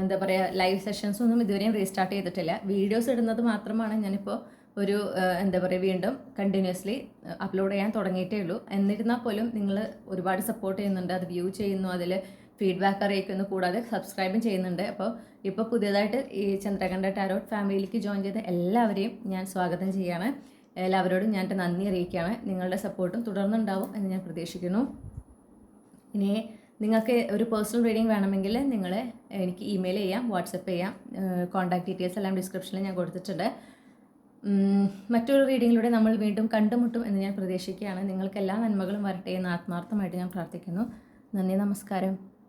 എന്താ പറയുക ലൈവ് സെഷൻസ് ഒന്നും ഇതുവരെയും റീസ്റ്റാർട്ട് ചെയ്തിട്ടില്ല. വീഡിയോസ് ഇടുന്നത് മാത്രമാണ് ഞാനിപ്പോൾ ഒരു എന്താ പറയുക വീണ്ടും കണ്ടിന്യൂസ്ലി അപ്ലോഡ് ചെയ്യാൻ തുടങ്ങിയിട്ടേ ഉള്ളൂ. എന്നിരുന്നാൽ പോലും നിങ്ങൾ ഒരുപാട് സപ്പോർട്ട് ചെയ്യുന്നുണ്ട്, അത് വ്യൂ ചെയ്യുന്നു, അതിൽ ഫീഡ്ബാക്ക് അറിയിക്കുന്നു, കൂടാതെ സബ്സ്ക്രൈബും ചെയ്യുന്നുണ്ട്. അപ്പോൾ ഇപ്പോൾ പുതിയതായിട്ട് ഈ ചന്ദ്രകണ്ഠ ടാരോട്ട് ഫാമിലിയിലേക്ക് ജോയിൻ ചെയ്ത എല്ലാവരെയും ഞാൻ സ്വാഗതം ചെയ്യുകയാണ്. എല്ലാവരോടും ഞാൻ നന്ദി അറിയിക്കുകയാണ്. നിങ്ങളുടെ സപ്പോർട്ടും തുടർന്നുണ്ടാവും എന്ന് ഞാൻ പ്രതീക്ഷിക്കുന്നു. ഇനി നിങ്ങൾക്ക് ഒരു പേഴ്സണൽ റീഡിംഗ് വേണമെങ്കിൽ നിങ്ങൾ എനിക്ക് ഇമെയിൽ ചെയ്യാം, വാട്സപ്പ് ചെയ്യാം. കോൺടാക്ട് ഡീറ്റെയിൽസ് എല്ലാം ഡിസ്ക്രിപ്ഷനിൽ ഞാൻ കൊടുത്തിട്ടുണ്ട്. മറ്റൊരു റീഡിങ്ങിലൂടെ നമ്മൾ വീണ്ടും കണ്ടുമുട്ടും എന്ന് ഞാൻ പ്രതീക്ഷിക്കുകയാണ്. നിങ്ങൾക്ക് എല്ലാ നന്മകളും വരട്ടെ എന്ന് ആത്മാർത്ഥമായിട്ട് ഞാൻ പ്രാർത്ഥിക്കുന്നു. നന്ദി, നമസ്കാരം.